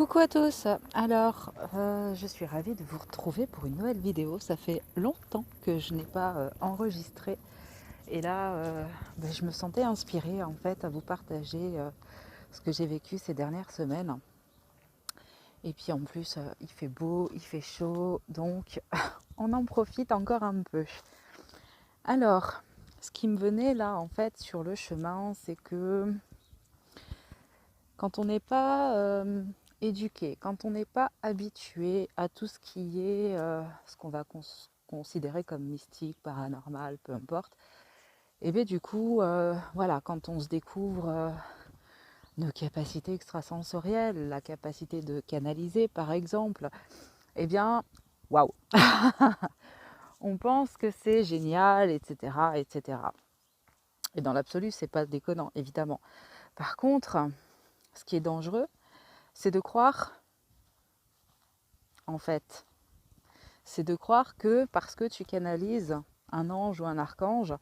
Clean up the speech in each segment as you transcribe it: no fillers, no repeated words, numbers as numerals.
Coucou à tous. Alors, je suis ravie de vous retrouver pour une nouvelle vidéo. Ça fait longtemps que je n'ai pas enregistré. Et là, je me sentais inspirée en fait à vous partager ce que j'ai vécu ces dernières semaines. Et puis en plus, il fait beau, il fait chaud, donc on en profite encore un peu. Alors, ce qui me venait là en fait sur le chemin, c'est que quand on n'est pas éduqué, quand on n'est pas habitué à tout ce qui est ce qu'on va considérer comme mystique, paranormal, peu importe, et bien du coup, voilà, quand on se découvre nos capacités extrasensorielles, la capacité de canaliser par exemple, eh bien, waouh, on pense que c'est génial, etc., etc. Et dans l'absolu, c'est pas déconnant, évidemment. Par contre, ce qui est dangereux, c'est de croire, en fait, c'est de croire que parce que tu canalises un ange ou un archange,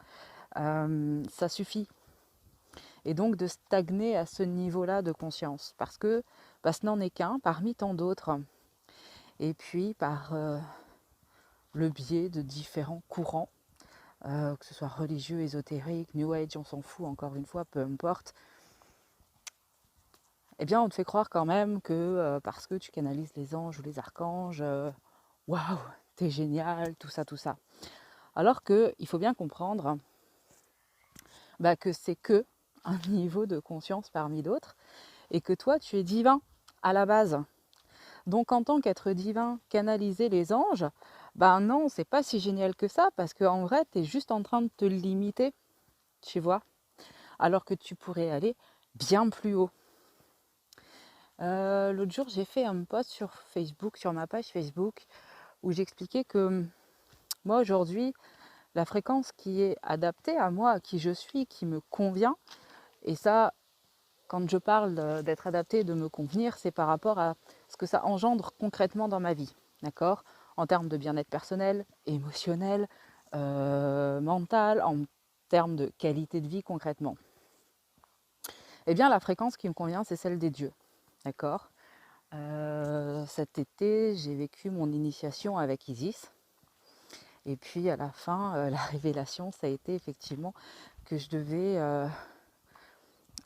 ça suffit. Et donc de stagner à ce niveau-là de conscience. Parce que ce n'en est qu'un parmi tant d'autres. Et puis par le biais de différents courants, que ce soit religieux, ésotérique, New Age, on s'en fout encore une fois, peu importe, eh bien on te fait croire quand même que parce que tu canalises les anges ou les archanges, waouh, t'es génial, tout ça, tout ça. Alors qu'il faut bien comprendre que c'est que un niveau de conscience parmi d'autres et que toi tu es divin à la base. Donc en tant qu'être divin, canaliser les anges, non, c'est pas si génial que ça parce qu'en vrai tu es juste en train de te limiter, tu vois, alors que tu pourrais aller bien plus haut. L'autre jour j'ai fait un post sur Facebook, sur ma page Facebook, où j'expliquais que moi aujourd'hui, la fréquence qui est adaptée à moi, à qui je suis, qui me convient, et ça, quand je parle d'être adapté, de me convenir, c'est par rapport à ce que ça engendre concrètement dans ma vie, d'accord ? En termes de bien-être personnel, émotionnel, mental, en termes de qualité de vie concrètement. Eh bien, la fréquence qui me convient, c'est celle des dieux, d'accord ? Cet été, j'ai vécu mon initiation avec Isis. Et puis à la fin, la révélation, ça a été effectivement que je devais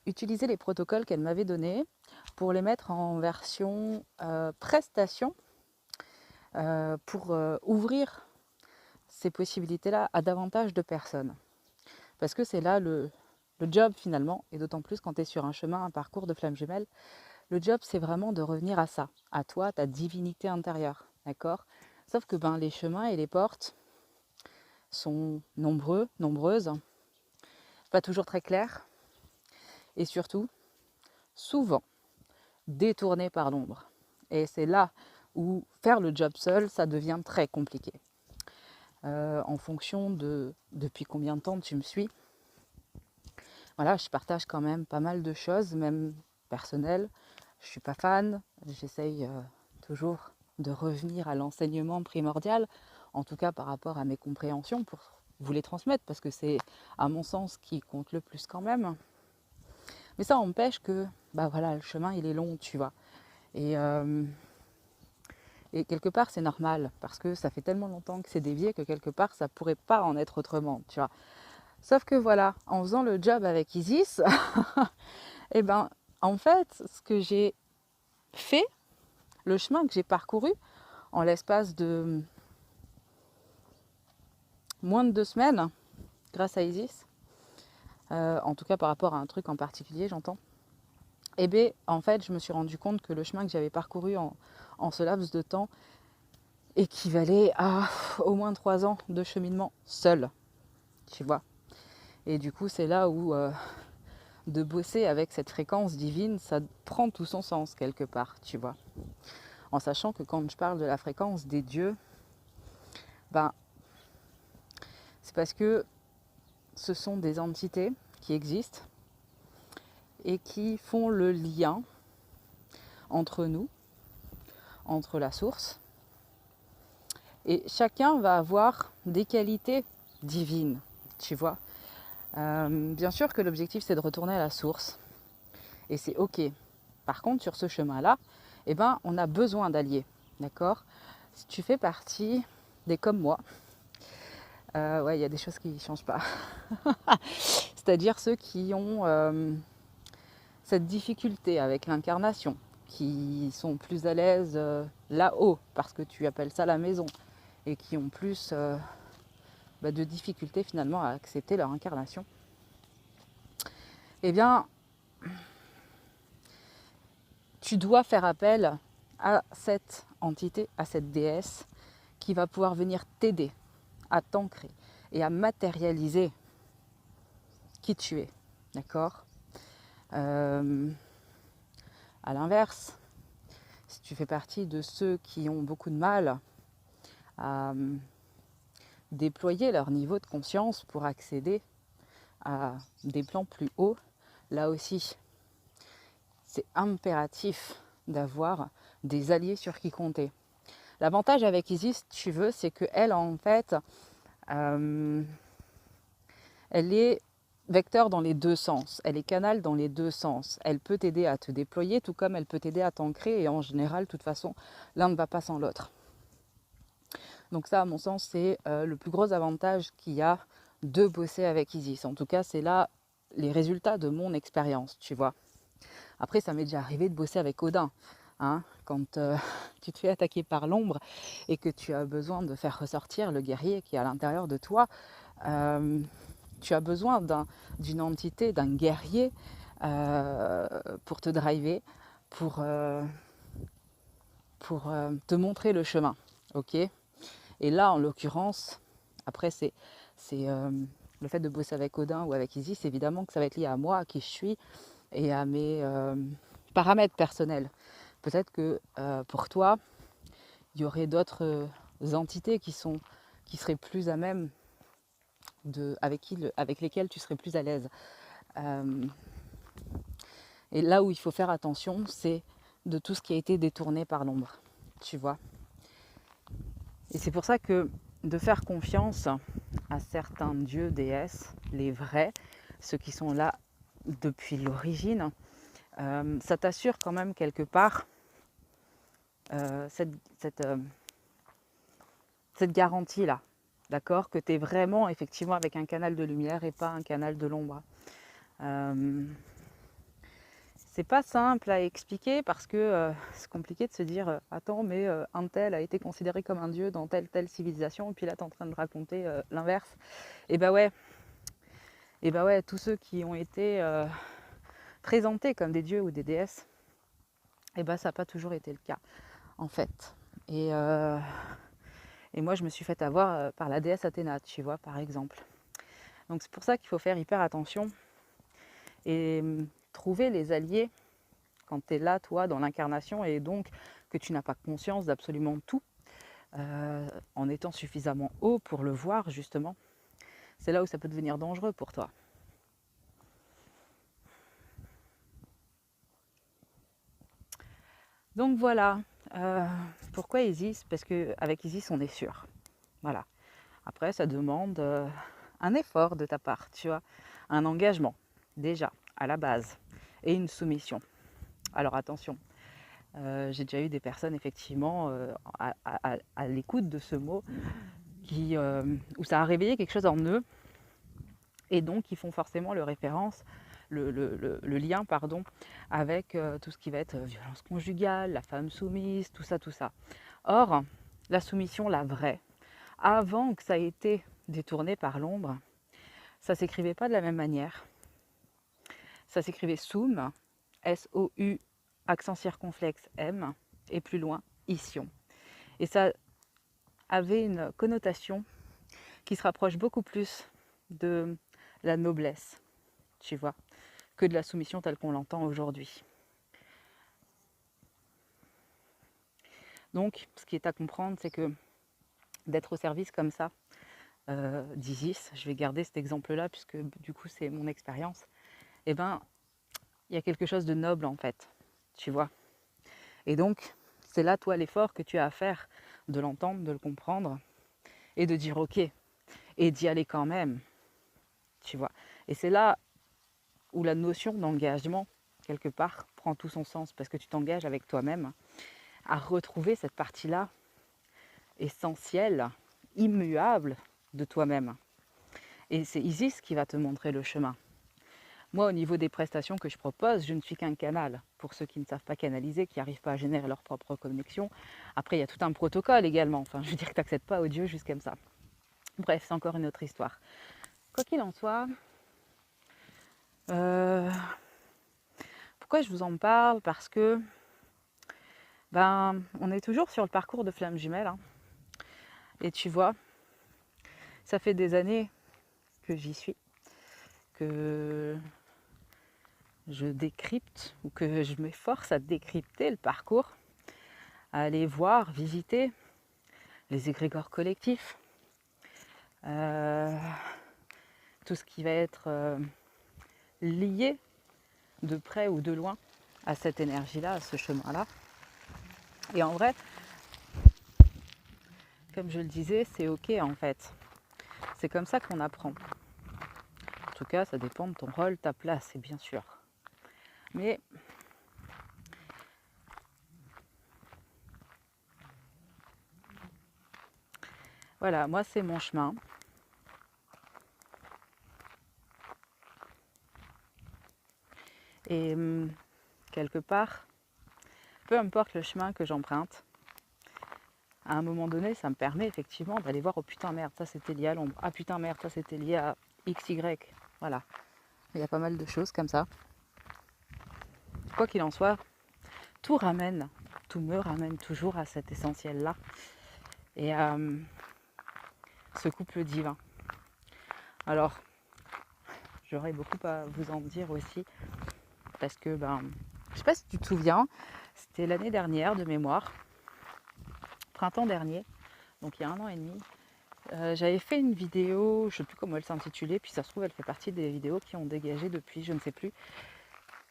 utiliser les protocoles qu'elle m'avait donnés pour les mettre en version prestation pour ouvrir ces possibilités-là à davantage de personnes. Parce que c'est là le job finalement, et d'autant plus quand tu es sur un chemin, un parcours de flamme jumelle, le job c'est vraiment de revenir à ça, à toi, ta divinité intérieure, d'accord ? Sauf que les chemins et les portes sont nombreux, nombreuses, pas toujours très clairs, et surtout, souvent, détournés par l'ombre. Et c'est là où faire le job seul, ça devient très compliqué. En fonction de depuis combien de temps tu me suis, voilà, je partage quand même pas mal de choses, même personnelles. Je suis pas fan, j'essaye toujours de revenir à l'enseignement primordial, en tout cas par rapport à mes compréhensions, pour vous les transmettre, parce que c'est à mon sens qui compte le plus quand même. Mais ça empêche que, le chemin il est long, tu vois. Et quelque part c'est normal, parce que ça fait tellement longtemps que c'est dévié que quelque part ça pourrait pas en être autrement, tu vois. Sauf que voilà, en faisant le job avec Isis, en fait, ce que j'ai fait, le chemin que j'ai parcouru en l'espace de moins de 2 semaines, grâce à Isis, en tout cas par rapport à un truc en particulier, j'entends, en fait, je me suis rendu compte que le chemin que j'avais parcouru en ce laps de temps équivalait à au moins 3 ans de cheminement seul, tu vois. Et du coup, c'est là où de bosser avec cette fréquence divine, ça prend tout son sens quelque part, tu vois. En sachant que quand je parle de la fréquence des dieux, c'est parce que ce sont des entités qui existent et qui font le lien entre nous, entre la source, et chacun va avoir des qualités divines, tu vois. Bien sûr que l'objectif c'est de retourner à la source, et c'est ok. Par contre, sur ce chemin-là, eh ben, on a besoin d'alliés, d'accord? Si tu fais partie des comme moi, ouais, il y a des choses qui ne changent pas. C'est-à-dire ceux qui ont cette difficulté avec l'incarnation, qui sont plus à l'aise là-haut, parce que tu appelles ça la maison, et qui ont plus de difficultés finalement à accepter leur incarnation, eh bien, tu dois faire appel à cette entité, à cette déesse, qui va pouvoir venir t'aider à t'ancrer et à matérialiser qui tu es, d'accord? À l'inverse, si tu fais partie de ceux qui ont beaucoup de mal à déployer leur niveau de conscience pour accéder à des plans plus hauts, là aussi, c'est impératif d'avoir des alliés sur qui compter. L'avantage avec Isis, si tu veux, c'est qu'elle, en fait, elle est vecteur dans les deux sens. Elle est canal dans les deux sens. Elle peut t'aider à te déployer, tout comme elle peut t'aider à t'ancrer. Et en général, de toute façon, l'un ne va pas sans l'autre. Donc ça, à mon sens, c'est le plus gros avantage qu'il y a de bosser avec Isis. En tout cas, c'est là les résultats de mon expérience, tu vois. Après, ça m'est déjà arrivé de bosser avec Odin. Hein, quand tu te fais attaquer par l'ombre et que tu as besoin de faire ressortir le guerrier qui est à l'intérieur de toi, tu as besoin d'une entité, d'un guerrier pour te driver, pour te montrer le chemin. Ok ? Et là, en l'occurrence, après, c'est le fait de bosser avec Odin ou avec Isis, évidemment que ça va être lié à moi, à qui je suis et à mes paramètres personnels. Peut-être que pour toi, il y aurait d'autres entités qui seraient plus à même, avec lesquelles tu serais plus à l'aise. Et là où il faut faire attention, c'est de tout ce qui a été détourné par l'ombre, tu vois. Et c'est pour ça que de faire confiance à certains dieux, déesses, les vrais, ceux qui sont là depuis l'origine, ça t'assure quand même quelque part cette garantie-là, d'accord, que tu es vraiment effectivement avec un canal de lumière et pas un canal de l'ombre. C'est pas simple à expliquer parce que c'est compliqué de se dire attends, mais un tel a été considéré comme un dieu dans telle civilisation, et puis là tu es en train de raconter l'inverse. Et bah ouais, tous ceux qui ont été présentés comme des dieux ou des déesses, et bah ça n'a pas toujours été le cas en fait. Et moi je me suis fait avoir par la déesse Athéna, tu vois, par exemple. Donc c'est pour ça qu'il faut faire hyper attention et trouver les alliés quand tu es là, toi, dans l'incarnation, et donc que tu n'as pas conscience d'absolument tout, en étant suffisamment haut pour le voir, justement, c'est là où ça peut devenir dangereux pour toi. Donc voilà, pourquoi Isis ? Parce qu'avec Isis, on est sûr. Voilà. Après, ça demande un effort de ta part, tu vois, un engagement, déjà, à la base, et une soumission. Alors attention, j'ai déjà eu des personnes effectivement à l'écoute de ce mot où ça a réveillé quelque chose en eux et donc ils font forcément le lien avec tout ce qui va être violence conjugale, la femme soumise, tout ça. Or, la soumission, la vraie, avant que ça ait été détourné par l'ombre, ça s'écrivait pas de la même manière. Ça s'écrivait soum, S-O-U, accent circonflexe M, et plus loin, ission. Et ça avait une connotation qui se rapproche beaucoup plus de la noblesse, tu vois, que de la soumission telle qu'on l'entend aujourd'hui. Donc, ce qui est à comprendre, c'est que d'être au service comme ça d'Isis, je vais garder cet exemple-là puisque du coup c'est mon expérience, eh ben, il y a quelque chose de noble en fait, tu vois. Et donc, c'est là, toi, l'effort que tu as à faire de l'entendre, de le comprendre et de dire ok, et d'y aller quand même, tu vois. Et c'est là où la notion d'engagement quelque part, prend tout son sens parce que tu t'engages avec toi-même à retrouver cette partie-là essentielle, immuable de toi-même. Et c'est Isis qui va te montrer le chemin. Moi, au niveau des prestations que je propose, je ne suis qu'un canal. Pour ceux qui ne savent pas canaliser, qui n'arrivent pas à générer leur propre connexion. Après, il y a tout un protocole également. Enfin, je veux dire que tu n'accèdes pas au Dieu juste comme ça. Bref, c'est encore une autre histoire. Quoi qu'il en soit, pourquoi je vous en parle? Parce que on est toujours sur le parcours de flamme jumelle. Hein. Et tu vois, ça fait des années que j'y suis, que je décrypte ou que je m'efforce à décrypter le parcours, à aller voir, visiter les égrégores collectifs, tout ce qui va être lié de près ou de loin à cette énergie-là, à ce chemin-là. Et en vrai, comme je le disais, c'est ok en fait. C'est comme ça qu'on apprend. En tout cas, ça dépend de ton rôle, ta place, c'est bien sûr. Mais voilà, moi c'est mon chemin. Et quelque part, peu importe le chemin que j'emprunte, à un moment donné, ça me permet effectivement d'aller voir, oh putain merde, ça c'était lié à l'ombre, ah putain merde, ça c'était lié à XY. Voilà, il y a pas mal de choses comme ça. Quoi qu'il en soit, tout me ramène toujours à cet essentiel-là et à ce couple divin. Alors, j'aurais beaucoup à vous en dire aussi, parce que, je sais pas si tu te souviens, c'était l'année dernière de mémoire, printemps dernier, donc il y a 1 an et demi, j'avais fait une vidéo, je ne sais plus comment elle s'intitulait, puis ça se trouve elle fait partie des vidéos qui ont dégagé depuis, je ne sais plus.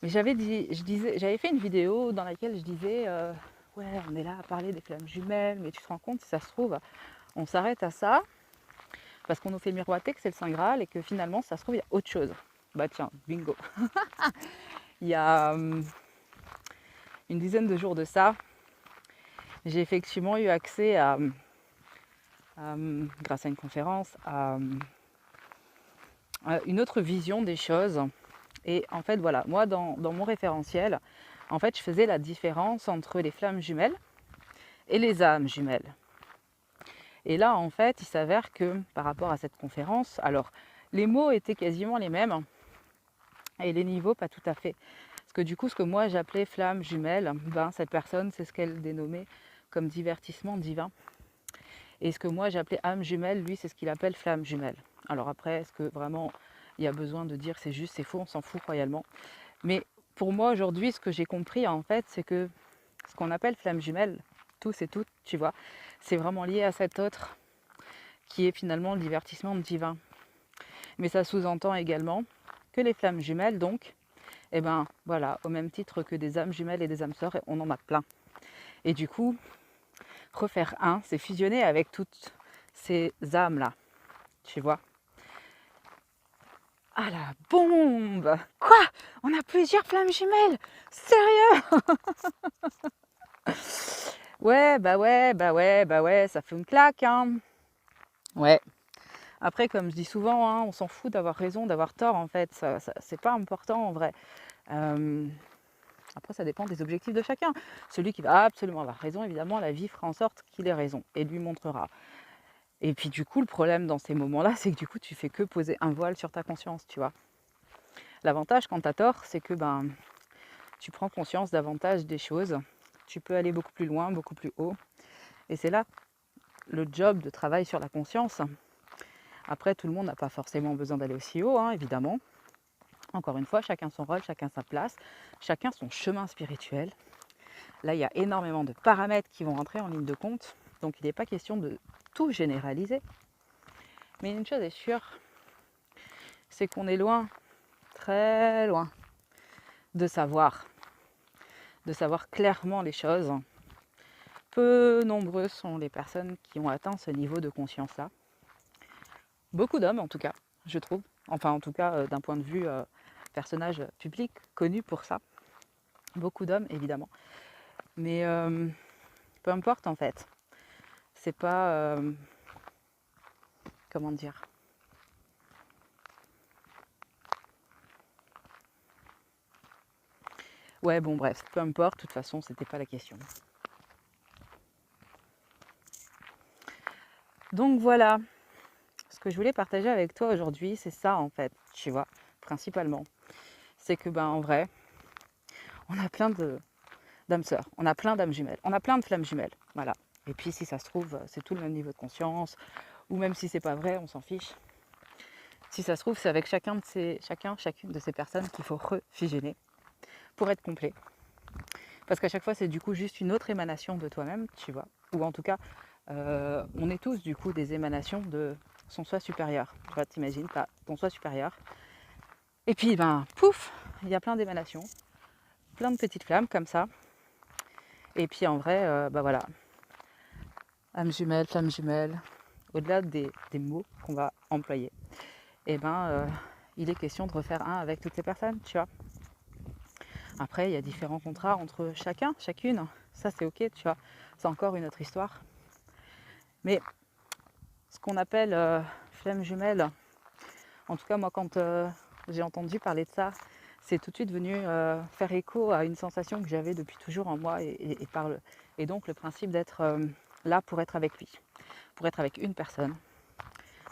Mais j'avais fait une vidéo dans laquelle je disais ouais, on est là à parler des flammes jumelles, mais tu te rends compte, si ça se trouve, on s'arrête à ça, parce qu'on nous fait miroiter que c'est le Saint Graal et que finalement, ça se trouve, il y a autre chose. Bah tiens, bingo. Il y a une dizaine de jours de ça, j'ai effectivement eu accès à grâce à une conférence, à une autre vision des choses. Et en fait, voilà, moi, dans mon référentiel, en fait, je faisais la différence entre les flammes jumelles et les âmes jumelles. Et là, en fait, il s'avère que par rapport à cette conférence, alors, les mots étaient quasiment les mêmes et les niveaux pas tout à fait. Parce que du coup, ce que moi j'appelais flamme jumelle, cette personne, c'est ce qu'elle dénommait comme divertissement divin. Et ce que moi j'appelais âme jumelle, lui, c'est ce qu'il appelle flamme jumelle. Alors après, est-ce que vraiment il y a besoin de dire c'est juste, c'est faux, on s'en fout royalement. Mais pour moi aujourd'hui, ce que j'ai compris en fait, c'est que ce qu'on appelle flamme jumelle, tous et toutes, tu vois, c'est vraiment lié à cet autre qui est finalement le divertissement divin. Mais ça sous-entend également que les flammes jumelles, donc, voilà, au même titre que des âmes jumelles et des âmes sœurs, on en a plein. Et du coup, refaire un, c'est fusionner avec toutes ces âmes-là, tu vois. Ah la bombe! Quoi? On a plusieurs flammes jumelles? Sérieux? Ouais, ça fait une claque, hein. Ouais. Après, comme je dis souvent, hein, on s'en fout d'avoir raison, d'avoir tort, en fait. Ça, c'est pas important, en vrai. Après, ça dépend des objectifs de chacun. Celui qui va absolument avoir raison, évidemment, la vie fera en sorte qu'il ait raison et lui montrera. Et puis du coup, le problème dans ces moments-là, c'est que du coup, tu fais que poser un voile sur ta conscience, tu vois. L'avantage quand tu as tort, c'est que tu prends conscience davantage des choses. Tu peux aller beaucoup plus loin, beaucoup plus haut. Et c'est là le job de travail sur la conscience. Après, tout le monde n'a pas forcément besoin d'aller aussi haut, hein, évidemment. Encore une fois, chacun son rôle, chacun sa place, chacun son chemin spirituel. Là, il y a énormément de paramètres qui vont rentrer en ligne de compte. Donc, il n'est pas question de tout généraliser. Mais une chose est sûre, c'est qu'on est loin, très loin, de savoir clairement les choses. Peu nombreuses sont les personnes qui ont atteint ce niveau de conscience-là. Beaucoup d'hommes, en tout cas, je trouve. Enfin, en tout cas, d'un point de vue personnage public, connu pour ça. beaucoup d'hommes évidemment. Mais peu importe en fait. C'est pas... comment dire? Ouais, bon bref, peu importe, de toute façon, c'était pas la question. Donc voilà, ce que je voulais partager avec toi aujourd'hui, c'est ça en fait, tu vois, principalement. C'est que en vrai, on a plein d'âmes sœurs, on a plein d'âmes jumelles, on a plein de flammes jumelles, voilà. Et puis si ça se trouve, c'est tout le même niveau de conscience, ou même si c'est pas vrai, on s'en fiche. Si ça se trouve, c'est avec chacune de ces personnes qu'il faut refusionner pour être complet. Parce qu'à chaque fois, c'est du coup juste une autre émanation de toi-même, tu vois. Ou en tout cas, on est tous du coup des émanations de son soi supérieur. Tu vois, t'imagines, t'as ton soi supérieur. Et puis, pouf, il y a plein d'émanations, plein de petites flammes comme ça. Et puis en vrai, voilà, âme jumelle, flamme jumelle, au-delà des mots qu'on va employer, et il est question de refaire un avec toutes ces personnes, tu vois. Après, il y a différents contrats entre chacun, chacune, ça c'est ok, tu vois, c'est encore une autre histoire. Mais ce qu'on appelle flamme jumelle, en tout cas moi quand j'ai entendu parler de ça, c'est tout de suite venu faire écho à une sensation que j'avais depuis toujours en moi et donc le principe d'être là pour être avec lui, pour être avec une personne,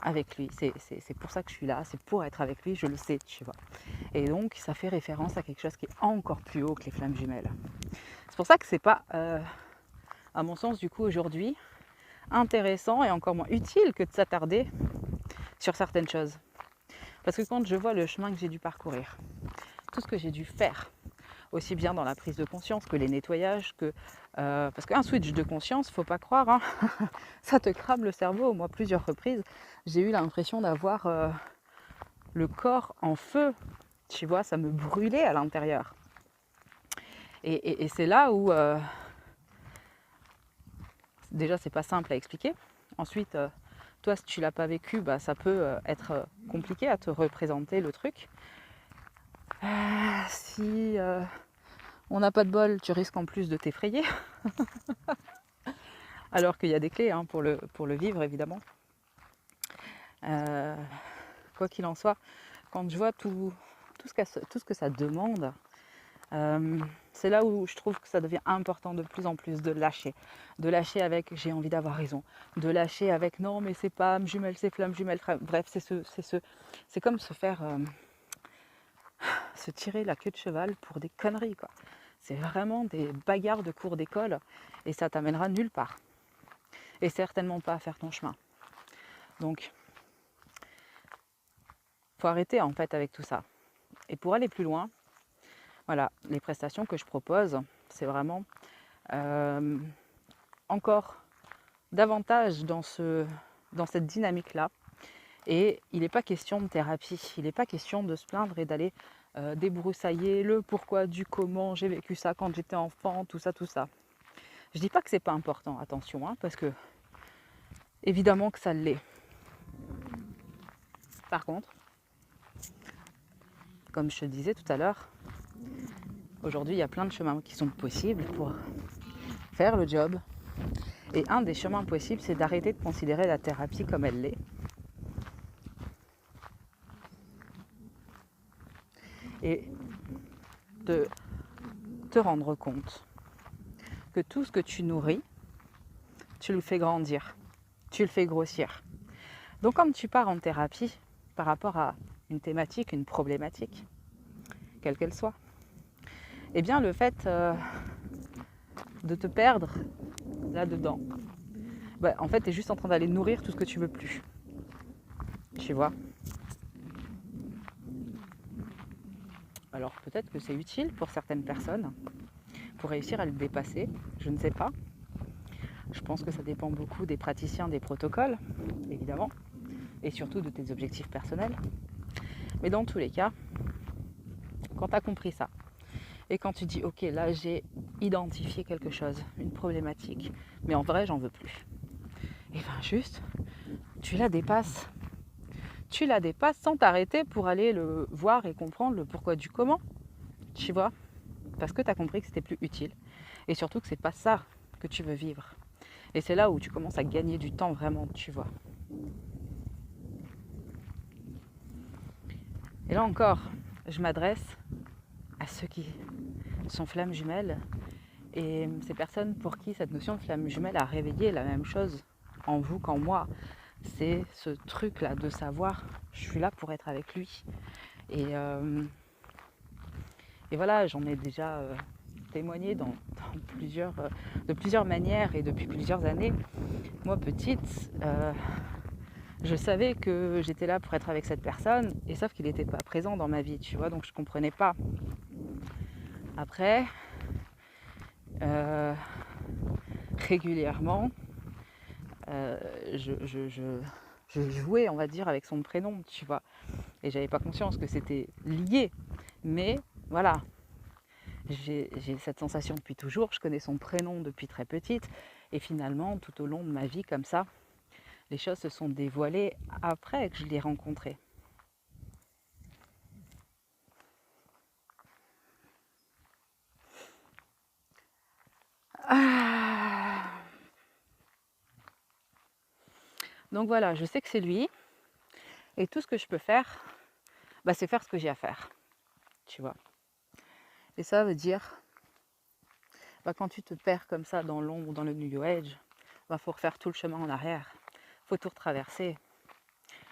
avec lui. C'est pour ça que je suis là, c'est pour être avec lui, je le sais, tu vois. Et donc ça fait référence à quelque chose qui est encore plus haut que les flammes jumelles. C'est pour ça que c'est pas, à mon sens du coup aujourd'hui, intéressant et encore moins utile que de s'attarder sur certaines choses. Parce que quand je vois le chemin que j'ai dû parcourir, tout ce que j'ai dû faire, aussi bien dans la prise de conscience que les nettoyages, parce qu'un switch de conscience, faut pas croire, hein, ça te crame le cerveau. Moi, plusieurs reprises, j'ai eu l'impression d'avoir le corps en feu, tu vois, ça me brûlait à l'intérieur. Et c'est là où, déjà, c'est pas simple à expliquer. Ensuite, toi, si tu l'as pas vécu, ça peut être compliqué à te représenter le truc. Si on n'a pas de bol, tu risques en plus de t'effrayer. Alors qu'il y a des clés pour le vivre, évidemment. Quoi qu'il en soit, quand je vois tout ce que ça demande, c'est là où je trouve que ça devient important de plus en plus de lâcher. De lâcher avec j'ai envie d'avoir raison. De lâcher avec non mais c'est pas âme jumelle, c'est flamme jumelle. Bref, c'est comme se faire se tirer la queue de cheval pour des conneries, quoi. C'est vraiment des bagarres de cours d'école et ça t'amènera nulle part. Et certainement pas à faire ton chemin. Donc, faut arrêter en fait avec tout ça. Et pour aller plus loin, voilà, les prestations que je propose, c'est vraiment encore davantage dans cette dynamique-là. Et il n'est pas question de thérapie, il n'est pas question de se plaindre et d'aller débroussailler le pourquoi du comment, j'ai vécu ça quand j'étais enfant, tout ça, tout ça. Je dis pas que c'est pas important, attention, parce que évidemment que ça l'est. Par contre, comme je te disais tout à l'heure, aujourd'hui il y a plein de chemins qui sont possibles pour faire le job. Et un des chemins possibles, c'est d'arrêter de considérer la thérapie comme elle l'est. Et de te rendre compte que tout ce que tu nourris, tu le fais grandir, tu le fais grossir. Donc quand tu pars en thérapie par rapport à une thématique, une problématique, quelle qu'elle soit, eh bien le fait de te perdre là-dedans, en fait, tu es juste en train d'aller nourrir tout ce que tu veux plus. Tu vois ? Alors peut-être que c'est utile pour certaines personnes, pour réussir à le dépasser, je ne sais pas. Je pense que ça dépend beaucoup des praticiens, des protocoles, évidemment, et surtout de tes objectifs personnels. Mais dans tous les cas, quand tu as compris ça, et quand tu dis, ok, là j'ai identifié quelque chose, une problématique, mais en vrai j'en veux plus. Et bien juste, tu la dépasses. Tu la dépasses sans t'arrêter pour aller le voir et comprendre le pourquoi du comment. Tu vois ? parce que tu as compris que c'était plus utile et surtout que c'est pas ça que tu veux vivre. Et c'est là où tu commences à gagner du temps vraiment, tu vois. Et là encore, je m'adresse à ceux qui sont flammes jumelles et ces personnes pour qui cette notion de flamme jumelle a réveillé la même chose en vous qu'en moi. C'est ce truc-là de savoir, je suis là pour être avec lui. Et voilà, j'en ai déjà témoigné de plusieurs manières et depuis plusieurs années. Moi, petite, je savais que j'étais là pour être avec cette personne, et sauf qu'il n'était pas présent dans ma vie, tu vois, donc je ne comprenais pas. Après, régulièrement, je jouais, on va dire, avec son prénom, tu vois, et j'avais pas conscience que c'était lié, mais voilà. J'ai cette sensation depuis toujours, je connais son prénom depuis très petite, et finalement, tout au long de ma vie, comme ça, les choses se sont dévoilées après que je l'ai rencontré. Donc voilà, je sais que c'est lui, et tout ce que je peux faire, c'est faire ce que j'ai à faire, tu vois. Et ça veut dire, quand tu te perds comme ça dans l'ombre, dans le New Age, faut refaire tout le chemin en arrière, faut tout retraverser.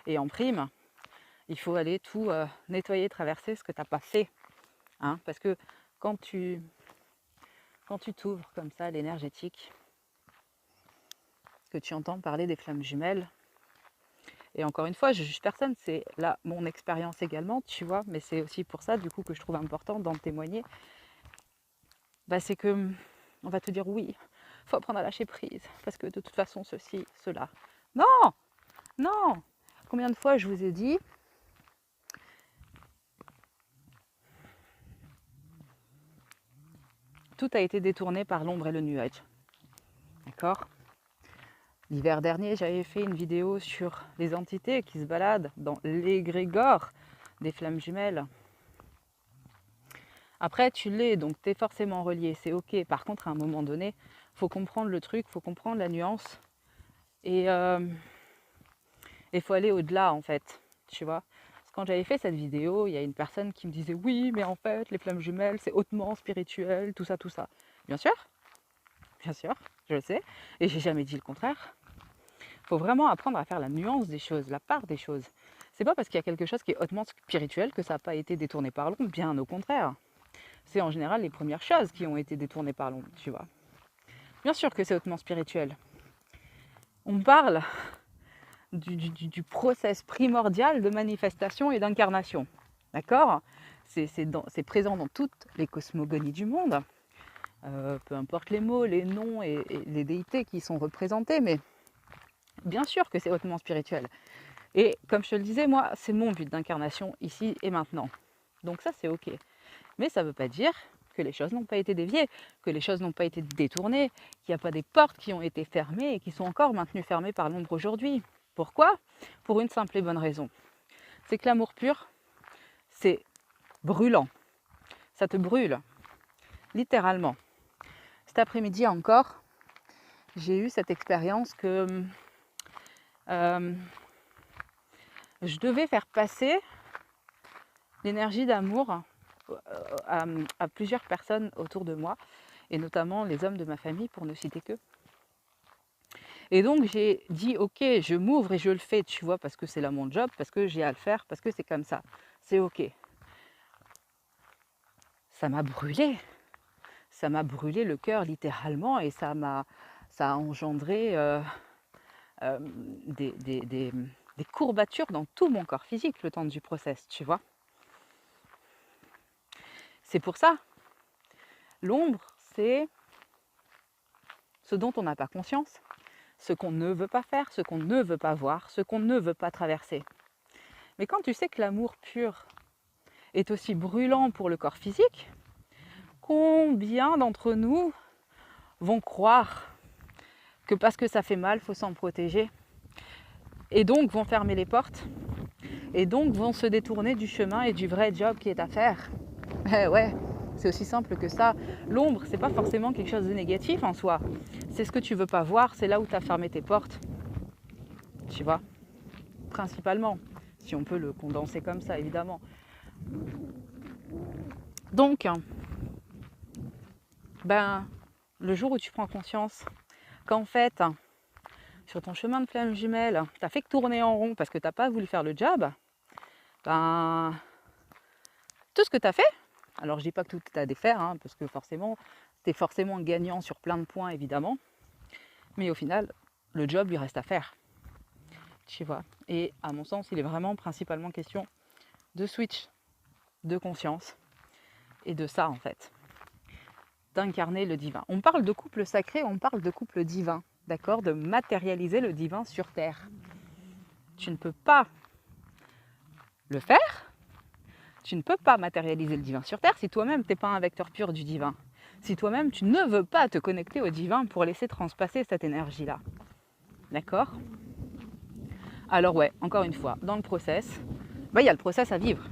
Et en prime, il faut aller tout nettoyer, traverser ce que tu n'as pas fait. Hein, parce que quand tu t'ouvres comme ça à l'énergétique, que tu entends parler des flammes jumelles, et encore une fois, je juge personne, c'est là mon expérience également, tu vois, mais c'est aussi pour ça du coup que je trouve important d'en témoigner. C'est que on va te dire oui, faut apprendre à lâcher prise, parce que de toute façon ceci, cela. Non, non. Combien de fois je vous ai dit, tout a été détourné par l'ombre et le nuage. D'accord ? L'hiver dernier, j'avais fait une vidéo sur les entités qui se baladent dans l'égrégore des flammes jumelles. Après, tu l'es, donc tu es forcément relié, c'est ok. Par contre, à un moment donné, il faut comprendre le truc, il faut comprendre la nuance. Et il faut aller au-delà, en fait, tu vois. Parce que quand j'avais fait cette vidéo, il y a une personne qui me disait « Oui, mais en fait, les flammes jumelles, c'est hautement spirituel, tout ça, tout ça. » Bien sûr, je le sais. Et j'ai jamais dit le contraire. Il faut vraiment apprendre à faire la nuance des choses, la part des choses. C'est pas parce qu'il y a quelque chose qui est hautement spirituel que ça n'a pas été détourné par l'ombre, bien au contraire. C'est en général les premières choses qui ont été détournées par l'ombre, tu vois. Bien sûr que c'est hautement spirituel. On parle du process primordial de manifestation et d'incarnation. D'accord ? C'est présent dans toutes les cosmogonies du monde. Peu importe les mots, les noms et les déités qui sont représentés, mais bien sûr que c'est hautement spirituel. Et comme je te le disais, moi, c'est mon but d'incarnation ici et maintenant. Donc ça, c'est ok. Mais ça ne veut pas dire que les choses n'ont pas été déviées, que les choses n'ont pas été détournées, qu'il n'y a pas des portes qui ont été fermées et qui sont encore maintenues fermées par l'ombre aujourd'hui. Pourquoi ? Pour une simple et bonne raison. C'est que l'amour pur, c'est brûlant. Ça te brûle, littéralement. Cet après-midi encore, j'ai eu cette expérience que je devais faire passer l'énergie d'amour à plusieurs personnes autour de moi, et notamment les hommes de ma famille, pour ne citer qu'eux. Et donc j'ai dit ok, je m'ouvre et je le fais, tu vois, parce que c'est là mon job, parce que j'ai à le faire, parce que c'est comme ça. C'est ok. Ça m'a brûlé. Ça m'a brûlé le cœur littéralement, et ça a engendré des courbatures dans tout mon corps physique le temps du process, tu vois. C'est pour ça, l'ombre, c'est ce dont on n'a pas conscience, ce qu'on ne veut pas faire, ce qu'on ne veut pas voir, ce qu'on ne veut pas traverser. Mais quand tu sais que l'amour pur est aussi brûlant pour le corps physique, combien d'entre nous vont croire que parce que ça fait mal, il faut s'en protéger, et donc vont fermer les portes, et donc vont se détourner du chemin et du vrai job qui est à faire. Ouais. C'est aussi simple que ça. L'ombre, c'est pas forcément quelque chose de négatif en soi. C'est ce que tu veux pas voir, c'est là où tu as fermé tes portes. Tu vois, principalement, si on peut le condenser comme ça, évidemment. Donc, le jour où tu prends conscience qu'en fait, sur ton chemin de flamme jumelle, tu n'as fait que tourner en rond parce que tu n'as pas voulu faire le job, tout ce que tu as fait, alors je dis pas que tout est à défaire, hein, parce que forcément, tu es forcément gagnant sur plein de points, évidemment, mais au final, le job lui reste à faire. Tu vois. Et à mon sens, il est vraiment principalement question de switch, de conscience, et de ça, en fait, d'incarner le divin. On parle de couple sacré, on parle de couple divin, d'accord, de matérialiser le divin sur Terre. Tu ne peux pas le faire, tu ne peux pas matérialiser le divin sur Terre si toi-même tu n'es pas un vecteur pur du divin. Si toi-même tu ne veux pas te connecter au divin pour laisser transpasser cette énergie-là. D'accord ? Alors ouais, encore une fois, dans le process, il y a le process à vivre.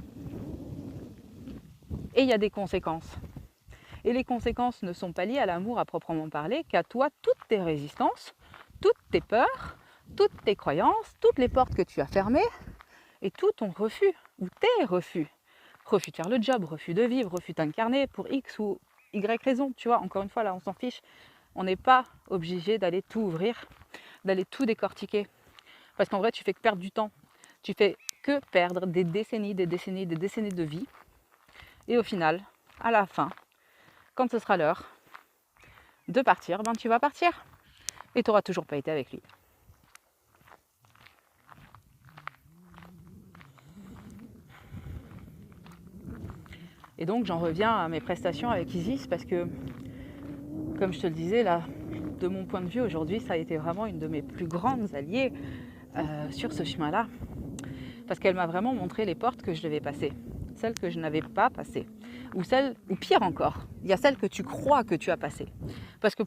Et il y a des conséquences. Et les conséquences ne sont pas liées à l'amour à proprement parler, qu'à toi, toutes tes résistances, toutes tes peurs, toutes tes croyances, toutes les portes que tu as fermées, et tout ton refus, ou tes refus. Refus de faire le job, refus de vivre, refus d'incarner pour X ou Y raison. Tu vois, encore une fois, là, on s'en fiche. On n'est pas obligé d'aller tout ouvrir, d'aller tout décortiquer. Parce qu'en vrai, tu fais que perdre du temps. Tu fais que perdre des décennies de vie. Et au final, à la fin, quand ce sera l'heure de partir, tu vas partir. Et tu n'auras toujours pas été avec lui. Et donc, j'en reviens à mes prestations avec Isis parce que, comme je te le disais, là, de mon point de vue, aujourd'hui, ça a été vraiment une de mes plus grandes alliées sur ce chemin-là. Parce qu'elle m'a vraiment montré les portes que je devais passer. Celles que je n'avais pas passées. Ou pire encore, il y a celles que tu crois que tu as passées. Parce que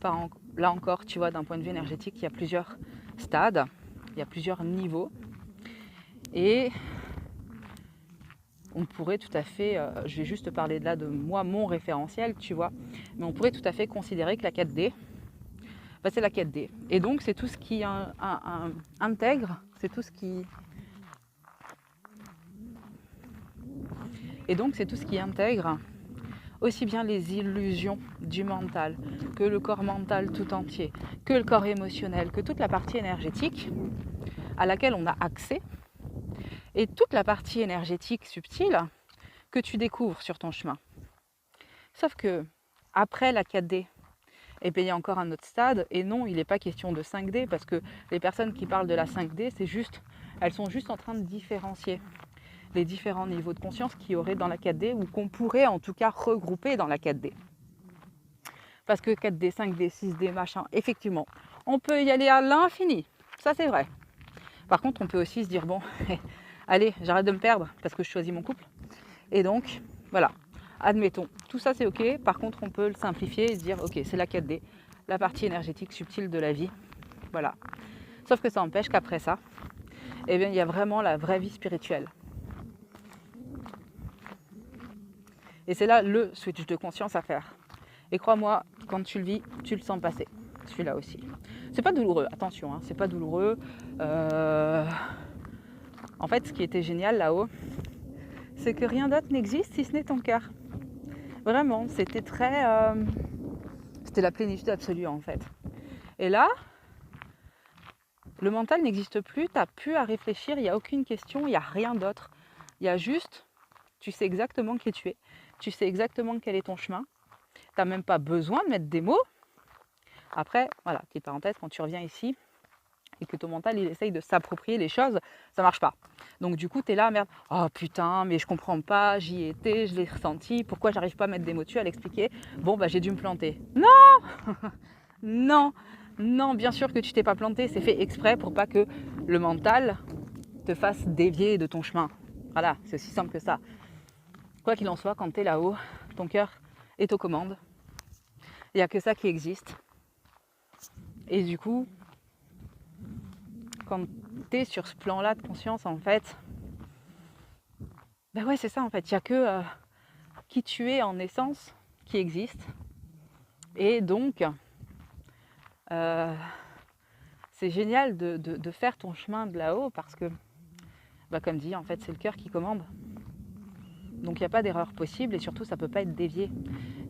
là encore, tu vois, d'un point de vue énergétique, il y a plusieurs stades, il y a plusieurs niveaux. Et on pourrait tout à fait, je vais juste parler de là de moi, mon référentiel, tu vois, mais on pourrait tout à fait considérer que la 4D, c'est la 4D. Et donc, c'est tout ce qui intègre, c'est tout ce qui... Et donc, c'est tout ce qui intègre aussi bien les illusions du mental, que le corps mental tout entier, que le corps émotionnel, que toute la partie énergétique à laquelle on a accès, et toute la partie énergétique subtile que tu découvres sur ton chemin. Sauf que après la 4D, il y a encore un autre stade, et non, il n'est pas question de 5D, parce que les personnes qui parlent de la 5D, elles sont juste en train de différencier les différents niveaux de conscience qu'il y aurait dans la 4D, ou qu'on pourrait en tout cas regrouper dans la 4D. Parce que 4D, 5D, 6D, machin, effectivement, on peut y aller à l'infini, ça c'est vrai. Par contre, on peut aussi se dire, bon, allez, j'arrête de me perdre, parce que je choisis mon couple. Et donc, voilà, admettons, tout ça c'est ok, par contre on peut le simplifier et se dire, ok, c'est la 4D, la partie énergétique subtile de la vie, voilà. Sauf que ça empêche qu'après ça, il y a vraiment la vraie vie spirituelle. Et c'est là le switch de conscience à faire. Et crois-moi, quand tu le vis, tu le sens passer. Celui-là aussi. C'est pas douloureux, attention, hein, c'est pas douloureux. En fait, ce qui était génial là-haut, c'est que rien d'autre n'existe si ce n'est ton cœur. Vraiment, c'était c'était la plénitude absolue en fait. Et là, le mental n'existe plus, tu n'as plus à réfléchir, il n'y a aucune question, il n'y a rien d'autre. Il y a juste, tu sais exactement qui tu es, tu sais exactement quel est ton chemin. Tu n'as même pas besoin de mettre des mots. Après, voilà, petite parenthèse, quand tu reviens ici et que ton mental il essaye de s'approprier les choses, ça marche pas. Donc du coup, tu es là, merde, oh putain, mais je comprends pas, j'y étais, je l'ai ressenti, pourquoi j'arrive pas à mettre des mots dessus, à l'expliquer. Bon, j'ai dû me planter. Non Non, non, bien sûr que tu t'es pas planté, c'est fait exprès pour pas que le mental te fasse dévier de ton chemin. Voilà, c'est aussi simple que ça. Quoi qu'il en soit, quand tu es là-haut, ton cœur est aux commandes. Il n'y a que ça qui existe. Et du coup, quand tu es sur ce plan-là de conscience, en fait, ouais, c'est ça en fait. Il n'y a que qui tu es en essence qui existe. Et donc, c'est génial de faire ton chemin de là-haut parce que, comme dit, en fait, c'est le cœur qui commande. Donc il n'y a pas d'erreur possible et surtout ça ne peut pas être dévié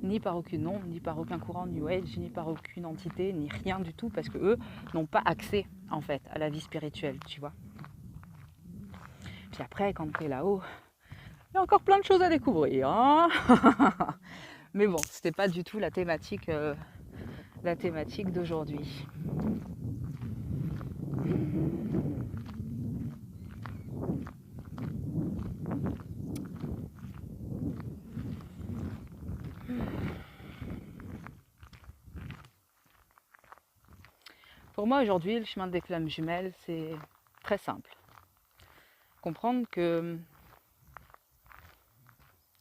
ni par aucune onde, ni par aucun courant New Age, ni par aucune entité, ni rien du tout parce que eux n'ont pas accès en fait à la vie spirituelle, tu vois. Puis après quand tu es là-haut, il y a encore plein de choses à découvrir. Hein. Mais bon, c'était pas du tout la thématique d'aujourd'hui. Pour moi aujourd'hui, le chemin des flammes jumelles, c'est très simple. Comprendre que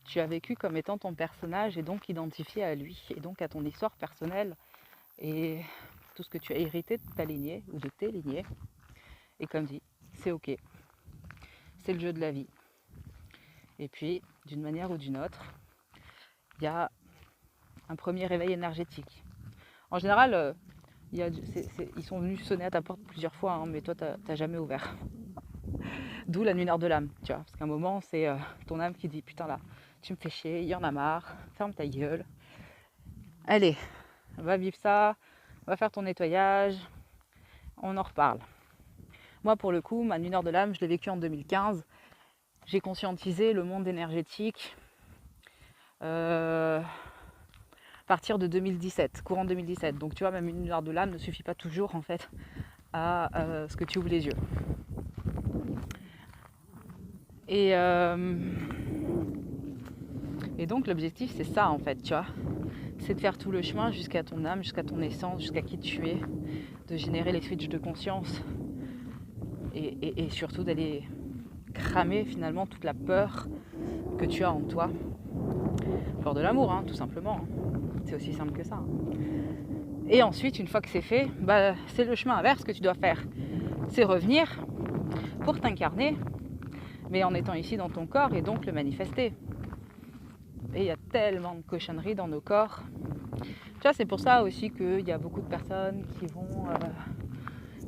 tu as vécu comme étant ton personnage et donc identifié à lui et donc à ton histoire personnelle et tout ce que tu as hérité de ta lignée ou de tes lignées. Et comme dit, c'est ok. C'est le jeu de la vie. Et puis, d'une manière ou d'une autre, il y a un premier réveil énergétique. En général, ils sont venus sonner à ta porte plusieurs fois, hein, mais toi, t'as jamais ouvert. D'où la nuit noire de l'âme, tu vois. Parce qu'à un moment, c'est ton âme qui dit « Putain là, tu me fais chier, il y en a marre, ferme ta gueule. Allez, va vivre ça, va faire ton nettoyage, on en reparle. » Moi, pour le coup, ma nuit noire de l'âme, je l'ai vécue en 2015. J'ai conscientisé le monde énergétique à partir de 2017, courant 2017. Donc tu vois, même une nuit noire de l'âme ne suffit pas toujours en fait à ce que tu ouvres les yeux. Et donc l'objectif c'est ça en fait, tu vois. C'est de faire tout le chemin jusqu'à ton âme, jusqu'à ton essence, jusqu'à qui tu es, de générer les switches de conscience et surtout d'aller cramer finalement toute la peur que tu as en toi. Peur de l'amour, hein, tout simplement. Hein. C'est aussi simple que ça. Hein. Et ensuite, une fois que c'est fait, c'est le chemin inverse que tu dois faire. C'est revenir pour t'incarner, mais en étant ici dans ton corps et donc le manifester. Et il y a tellement de cochonneries dans nos corps. Tu vois, c'est pour ça aussi qu'il y a beaucoup de personnes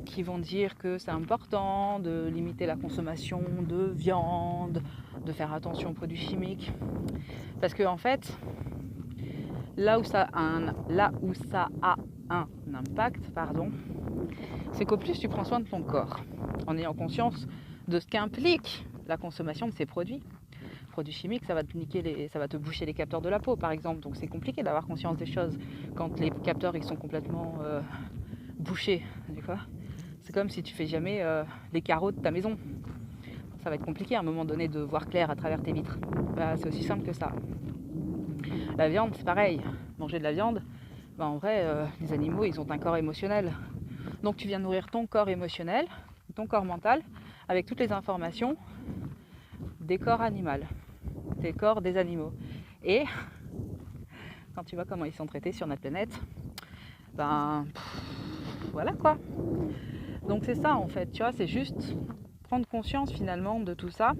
qui vont dire que c'est important de limiter la consommation de viande, de faire attention aux produits chimiques. Parce que en fait, là où ça a un impact, c'est qu'au plus tu prends soin de ton corps, en ayant conscience de ce qu'implique la consommation de ces produits chimiques, ça va te boucher les capteurs de la peau par exemple, donc c'est compliqué d'avoir conscience des choses quand les capteurs ils sont complètement bouchés, tu vois. C'est comme si tu fais jamais les carreaux de ta maison, ça va être compliqué à un moment donné de voir clair à travers tes vitres. C'est aussi simple que ça. La viande c'est pareil, manger de la viande, en vrai les animaux ils ont un corps émotionnel, donc tu viens nourrir ton corps émotionnel, ton corps mental avec toutes les informations des corps animaux, des corps des animaux. Et quand tu vois comment ils sont traités sur notre planète, voilà quoi. Donc c'est ça en fait, tu vois, c'est juste prendre conscience finalement de tout ça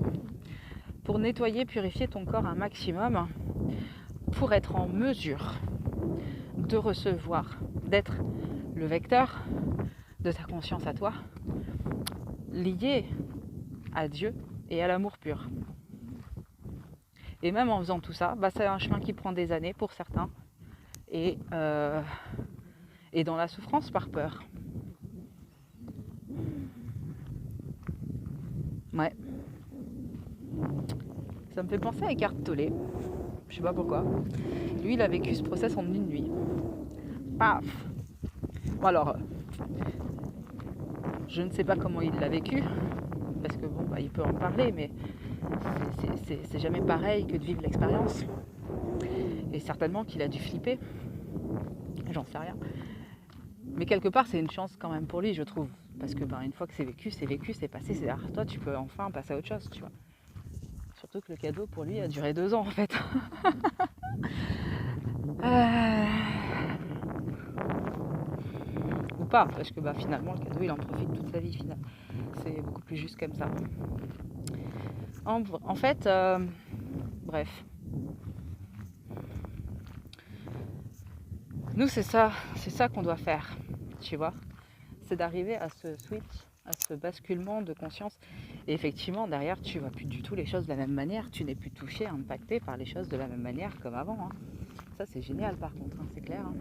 pour nettoyer, purifier ton corps un maximum, pour être en mesure de recevoir, d'être le vecteur de ta conscience à toi, lié à Dieu et à l'amour pur. Et même en faisant tout ça, c'est un chemin qui prend des années pour certains. Et dans la souffrance par peur. Ouais. Ça me fait penser à Eckhart Tolle. Je sais pas pourquoi. Lui, il a vécu ce process en une nuit. Paf. Bon alors, je ne sais pas comment il l'a vécu, parce que il peut en parler, mais c'est jamais pareil que de vivre l'expérience. Et certainement qu'il a dû flipper. J'en sais rien. Mais quelque part, c'est une chance quand même pour lui, je trouve. Parce que une fois que c'est vécu, c'est passé, c'est derrière toi, tu peux enfin passer à autre chose, tu vois. Surtout que le cadeau, pour lui, a duré 2 ans, en fait. Ou pas, parce que finalement, le cadeau, il en profite toute sa vie, finalement. C'est beaucoup plus juste comme ça. En fait, bref. Nous, c'est ça qu'on doit faire, tu vois. C'est d'arriver à ce switch, à ce basculement de conscience. Et effectivement, derrière, tu vois plus du tout les choses de la même manière. Tu n'es plus touché, impacté par les choses de la même manière comme avant. Hein. Ça, c'est génial par contre, hein, c'est clair. Hein.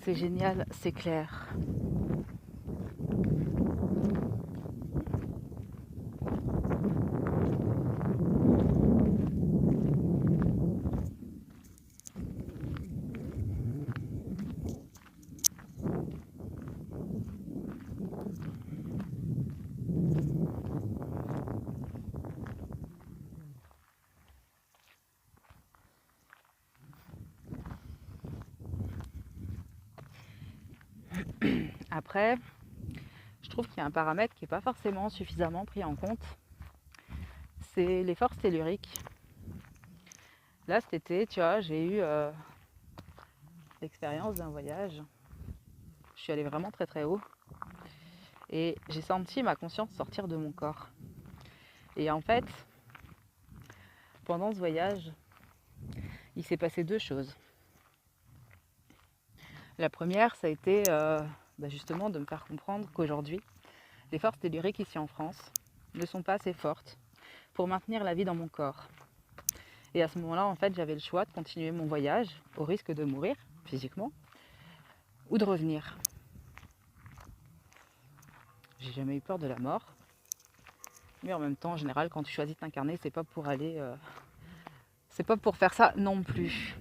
C'est génial, c'est clair. Après, je trouve qu'il y a un paramètre qui n'est pas forcément suffisamment pris en compte. C'est les forces telluriques. Là, cet été, tu vois, j'ai eu l'expérience d'un voyage. Je suis allée vraiment très très haut. Et j'ai senti ma conscience sortir de mon corps. Et en fait, pendant ce voyage, il s'est passé deux choses. La première, ça a été justement de me faire comprendre qu'aujourd'hui, les forces telluriques ici en France ne sont pas assez fortes pour maintenir la vie dans mon corps. Et à ce moment-là, en fait, j'avais le choix de continuer mon voyage au risque de mourir physiquement ou de revenir. J'ai jamais eu peur de la mort. Mais en même temps, en général, quand tu choisis de t'incarner, c'est pas pour aller... c'est pas pour faire ça non plus.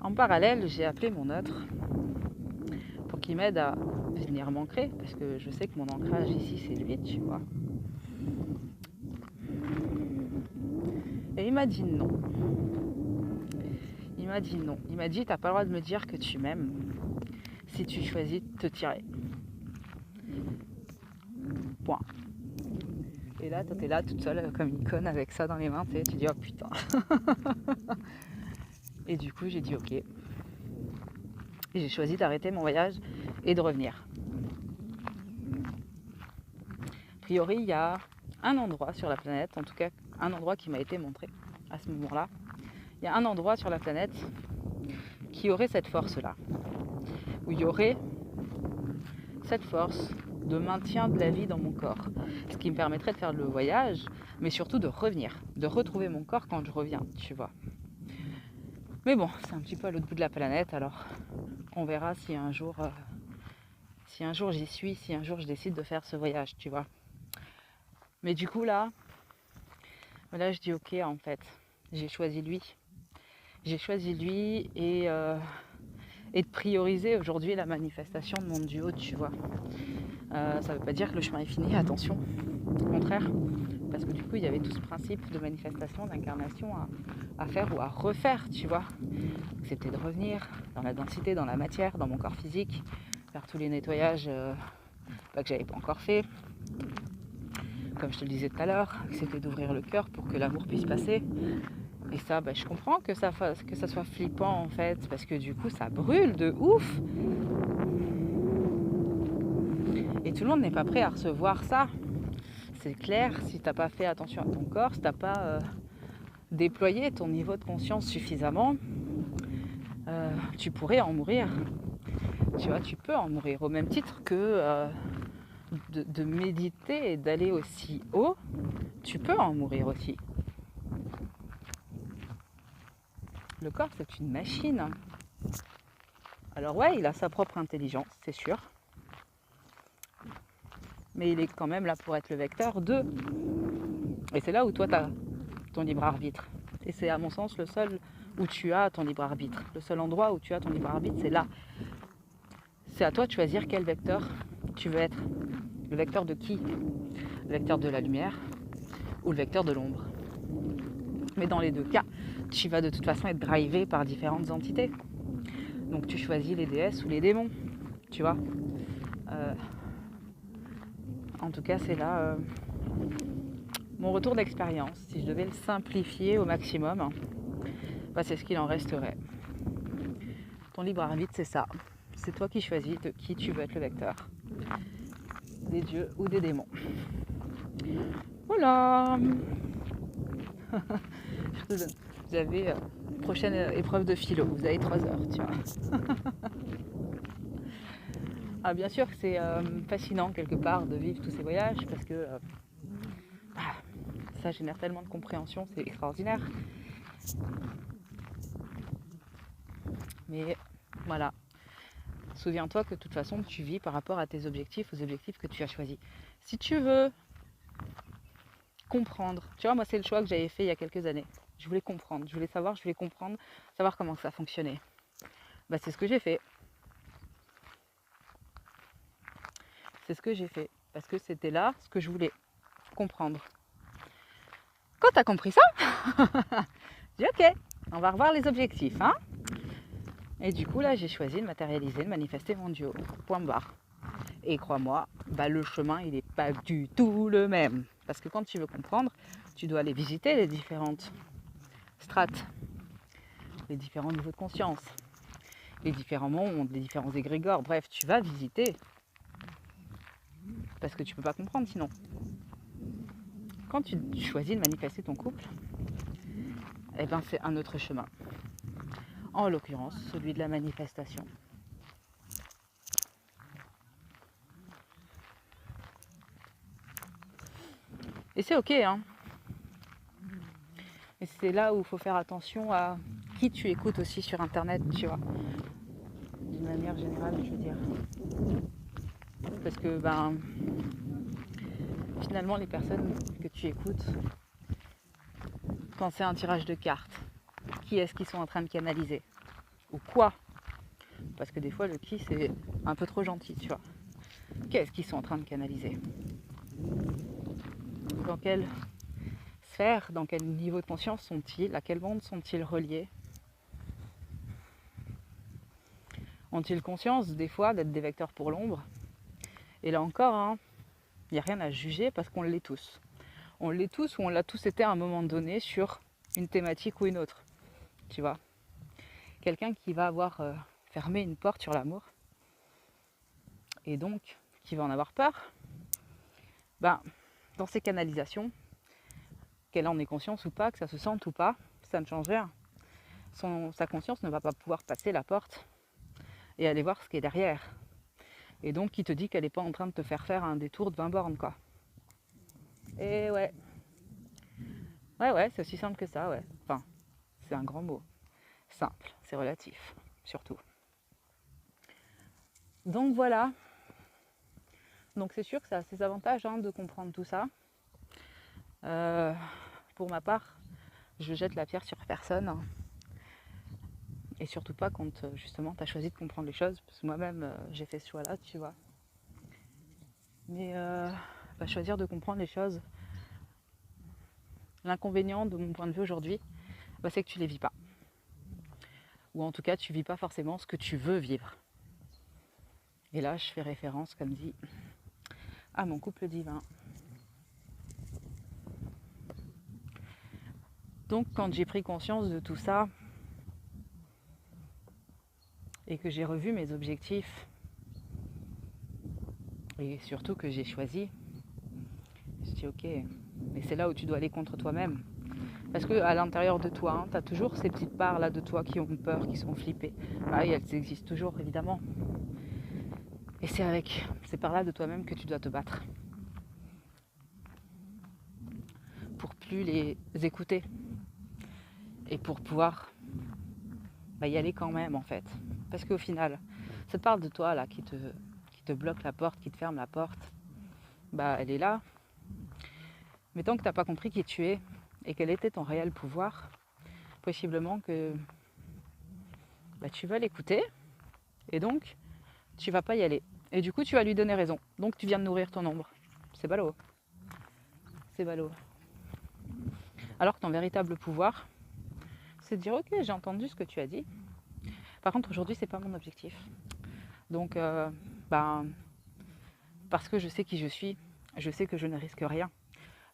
En parallèle, j'ai appelé mon autre pour qu'il m'aide à venir m'ancrer, parce que je sais que mon ancrage ici, c'est lui, tu vois. Et il m'a dit non. Il m'a dit non. Il m'a dit, t'as pas le droit de me dire que tu m'aimes si tu choisis de te tirer. Point. Et là, toi, t'es là toute seule comme une conne avec ça dans les mains, tu dis oh putain. Et du coup, j'ai dit ok. Et j'ai choisi d'arrêter mon voyage et de revenir. A priori, il y a un endroit sur la planète, en tout cas un endroit qui m'a été montré à ce moment-là. Il y a un endroit sur la planète qui aurait cette force-là, où il y aurait cette force de maintien de la vie dans mon corps, ce qui me permettrait de faire le voyage, mais surtout de revenir, de retrouver mon corps quand je reviens, tu vois. Mais bon, c'est un petit peu à l'autre bout de la planète, alors on verra si un jour j'y suis, si un jour je décide de faire ce voyage, tu vois. Mais du coup là je dis ok en fait, j'ai choisi lui. J'ai choisi lui et de prioriser aujourd'hui la manifestation de mon duo, tu vois. Ça veut pas dire que le chemin est fini, attention, au contraire. Parce que du coup, il y avait tout ce principe de manifestation, d'incarnation à faire ou à refaire, tu vois. C'était de revenir dans la densité, dans la matière, dans mon corps physique, faire tous les nettoyages que j'avais pas encore fait. Comme je te le disais tout à l'heure, c'était d'ouvrir le cœur pour que l'amour puisse passer. Et ça, je comprends que ça soit flippant en fait, parce que du coup, ça brûle de ouf. Et tout le monde n'est pas prêt à recevoir ça. C'est clair, si t'as pas fait attention à ton corps, si t'as pas déployé ton niveau de conscience suffisamment, tu pourrais en mourir. Tu vois, tu peux en mourir. Au même titre que de méditer et d'aller aussi haut, tu peux en mourir aussi. Le corps, c'est une machine. Alors ouais, il a sa propre intelligence, c'est sûr. Mais il est quand même là pour être le vecteur de. Et c'est là où toi, tu as ton libre arbitre. Et c'est à mon sens le seul où tu as ton libre arbitre. Le seul endroit où tu as ton libre arbitre, c'est là. C'est à toi de choisir quel vecteur tu veux être. Le vecteur de qui ? Le vecteur de la lumière ou le vecteur de l'ombre. Mais dans les deux cas, tu vas de toute façon être drivé par différentes entités. Donc tu choisis les déesses ou les démons, tu vois. En tout cas, c'est là mon retour d'expérience. Si je devais le simplifier au maximum, c'est ce qu'il en resterait. Ton libre arbitre, c'est ça. C'est toi qui choisis de qui tu veux être le vecteur. des dieux ou des démons. Voilà. Je te donne. Vous avez prochaine épreuve de philo, vous avez 3 heures, tu vois. Ah, bien sûr que c'est fascinant quelque part de vivre tous ces voyages parce que ça génère tellement de compréhension, c'est extraordinaire. Mais voilà, souviens-toi que de toute façon tu vis par rapport à tes objectifs, aux objectifs que tu as choisis. Si tu veux comprendre, tu vois, moi c'est le choix que j'avais fait il y a quelques années. Je voulais comprendre, je voulais savoir, je voulais comprendre, savoir comment ça fonctionnait. Bah, c'est ce que j'ai fait. C'est ce que j'ai fait. Parce que c'était là ce que je voulais comprendre. Quand tu as compris ça, j'ai dit ok, on va revoir les objectifs. Hein, et du coup, là, j'ai choisi de matérialiser, de manifester mon duo. Point barre. Et crois-moi, bah, le chemin, il n'est pas du tout le même. Parce que quand tu veux comprendre, tu dois aller visiter les différentes strates, les différents niveaux de conscience, les différents mondes, les différents égrégores. Bref, tu vas visiter. Parce que tu ne peux pas comprendre sinon. Quand tu choisis de manifester ton couple, eh ben, c'est un autre chemin. En l'occurrence, celui de la manifestation. Et c'est ok, hein. Et c'est là où il faut faire attention à qui tu écoutes aussi sur Internet, tu vois. D'une manière générale, je veux dire. Parce que, finalement, les personnes que tu écoutes, quand c'est un tirage de cartes, qui est-ce qu'ils sont en train de canaliser? Ou quoi? Parce que des fois, le qui, c'est un peu trop gentil, tu vois. Qu'est-ce qu'ils sont en train de canaliser? Dans quelle sphère, dans quel niveau de conscience sont-ils? À quel monde sont-ils reliés? Ont-ils conscience, des fois, d'être des vecteurs pour l'ombre? Et là encore, hein, il n'y a rien à juger parce qu'on l'est tous. On l'est tous ou on l'a tous été à un moment donné sur une thématique ou une autre. Tu vois, quelqu'un qui va avoir fermé une porte sur l'amour et donc qui va en avoir peur, dans ses canalisations, qu'elle en ait conscience ou pas, que ça se sente ou pas, ça ne change rien. Sa conscience ne va pas pouvoir passer la porte et aller voir ce qui est derrière. Et donc qui te dit qu'elle n'est pas en train de te faire un détour de 20 bornes, quoi. Et ouais, c'est aussi simple que ça, ouais. Enfin, c'est un grand mot. Simple, c'est relatif, surtout. Donc voilà. Donc c'est sûr que ça a ses avantages de comprendre tout ça. Pour ma part, je jette la pierre sur personne. Et surtout pas quand justement tu as choisi de comprendre les choses. Parce que moi-même, j'ai fait ce choix-là, tu vois. Mais choisir de comprendre les choses, l'inconvénient de mon point de vue aujourd'hui, c'est que tu les vis pas. Ou en tout cas, tu vis pas forcément ce que tu veux vivre. Et là, je fais référence, comme dit, à mon couple divin. Donc, quand j'ai pris conscience de tout ça, et que j'ai revu mes objectifs, et surtout que j'ai choisi, je dis ok, mais c'est là où tu dois aller contre toi-même. Parce qu'à l'intérieur de toi, tu as toujours ces petites parts là de toi qui ont peur, qui sont flippées. Et elles existent toujours, évidemment. Et c'est avec ces parts là de toi-même que tu dois te battre. Pour plus les écouter. Et pour pouvoir y aller quand même, en fait. Parce qu'au final, cette part de toi là qui te bloque la porte, qui te ferme la porte, elle est là. Mais tant que tu n'as pas compris qui tu es et quel était ton réel pouvoir, possiblement que tu vas l'écouter et donc tu vas pas y aller. Et du coup, tu vas lui donner raison. Donc tu viens de nourrir ton ombre. C'est ballot. C'est ballot. Alors que ton véritable pouvoir, c'est de dire ok, j'ai entendu ce que tu as dit. Par contre, aujourd'hui, c'est pas mon objectif. Donc, parce que je sais qui je suis, je sais que je ne risque rien.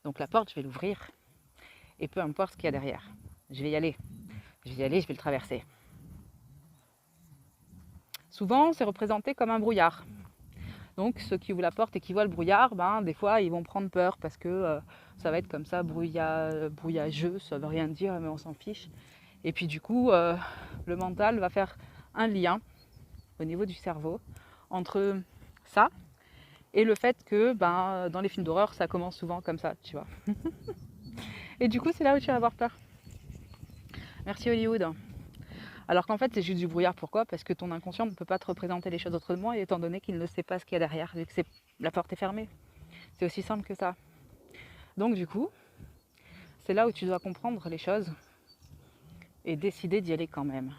Donc la porte, je vais l'ouvrir. Et peu importe ce qu'il y a derrière, je vais y aller. Je vais y aller, je vais le traverser. Souvent, c'est représenté comme un brouillard. Donc ceux qui ouvrent la porte et qui voient le brouillard, ben, des fois ils vont prendre peur parce que ça va être comme ça, brouillageux, ça veut rien dire mais on s'en fiche. Et puis du coup, le mental va faire un lien au niveau du cerveau entre ça et le fait que ben, dans les films d'horreur ça commence souvent comme ça, tu vois. Et du coup c'est là où tu vas avoir peur. Merci Hollywood. Alors qu'en fait c'est juste du brouillard, pourquoi? Parce que ton inconscient ne peut pas te représenter les choses autrement, étant donné qu'il ne sait pas ce qu'il y a derrière, vu que la porte est fermée. C'est aussi simple que ça. Donc du coup, c'est là où tu dois comprendre les choses et décider d'y aller quand même.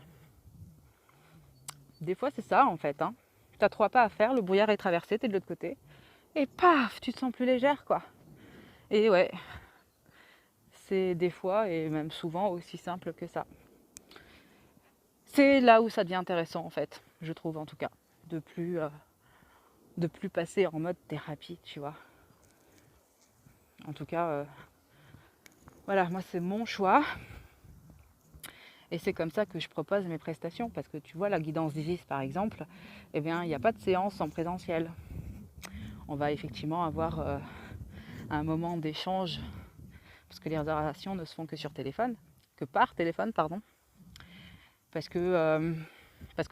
Des fois c'est ça en fait, hein. T'as 3 pas à faire, le brouillard est traversé, t'es de l'autre côté, et paf, tu te sens plus légère quoi. Et ouais, c'est des fois et même souvent aussi simple que ça. C'est là où ça devient intéressant en fait, je trouve en tout cas, de plus passer en mode thérapie, tu vois. En tout cas, voilà, moi c'est mon choix. Et c'est comme ça que je propose mes prestations. Parce que tu vois, la guidance d'Isis par exemple, eh bien, il n'y a pas de séance en présentiel. On va effectivement avoir un moment d'échange, parce que les réservations ne se font que sur téléphone, que par téléphone, pardon. Parce que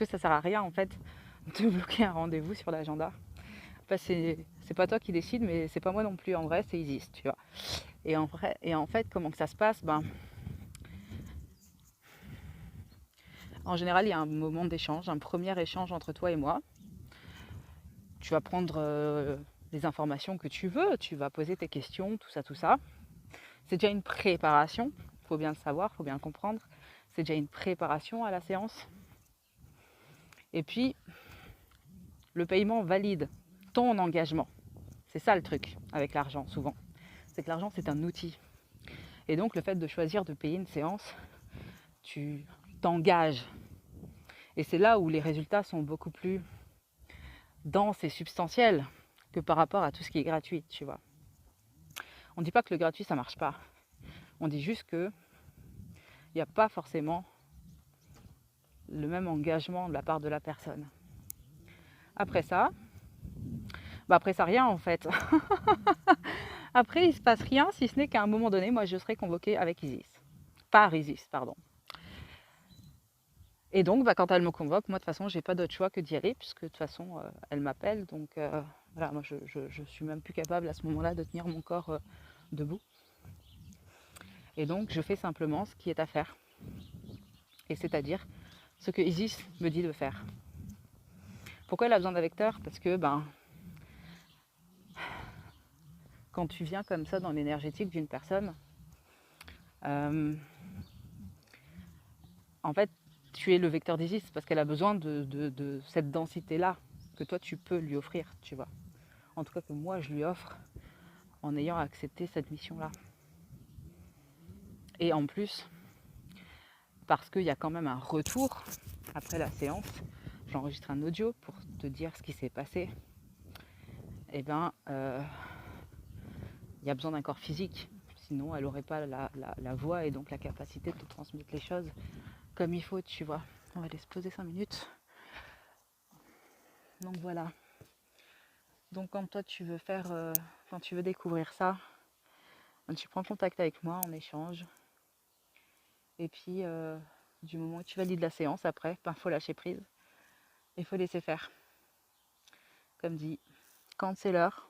ça sert à rien en fait de bloquer un rendez-vous sur l'agenda. Enfin, c'est pas toi qui décide, mais c'est pas moi non plus en vrai, c'est Isis, tu vois. Et en fait, comment que ça se passe? En général, il y a un moment d'échange, un premier échange entre toi et moi. Tu vas prendre les informations que tu veux, tu vas poser tes questions, tout ça, tout ça. C'est déjà une préparation, il faut bien le savoir, il faut bien le comprendre. C'est déjà une préparation à la séance. Et puis, le paiement valide ton engagement. C'est ça le truc avec l'argent, souvent. C'est que l'argent, c'est un outil. Et donc, le fait de choisir de payer une séance, tu t'engages. Et c'est là où les résultats sont beaucoup plus denses et substantiels que par rapport à tout ce qui est gratuit, tu vois. On ne dit pas que le gratuit, ça ne marche pas. On dit juste qu'il n'y a pas forcément le même engagement de la part de la personne. Après ça, rien en fait. Après, il ne se passe rien, si ce n'est qu'à un moment donné, moi, je serai convoquée avec Isis. Par Isis, pardon. Et donc, quand elle me convoque, moi, de toute façon, j'ai pas d'autre choix que d'y aller, puisque de toute façon, elle m'appelle. Donc, voilà, moi, je suis même plus capable à ce moment-là de tenir mon corps debout. Et donc, je fais simplement ce qui est à faire. Et c'est-à-dire ce que Isis me dit de faire. Pourquoi elle a besoin d'un vecteur? Parce que, quand tu viens comme ça dans l'énergétique d'une personne, en fait, tu es le vecteur d'Isis parce qu'elle a besoin de cette densité-là que toi, tu peux lui offrir, tu vois. En tout cas, que moi, je lui offre en ayant accepté cette mission-là. Et en plus, parce qu'il y a quand même un retour après la séance, j'enregistre un audio pour te dire ce qui s'est passé. Eh bien, il y a besoin d'un corps physique. Sinon, elle n'aurait pas la voix et donc la capacité de te transmettre les choses comme il faut, tu vois. On va laisser poser 5 minutes. Donc voilà. Donc quand toi tu veux quand tu veux découvrir ça, tu prends contact avec moi, on échange. Et puis du moment où tu valides la séance, après, il faut lâcher prise. Il faut laisser faire. Comme dit, quand c'est l'heure,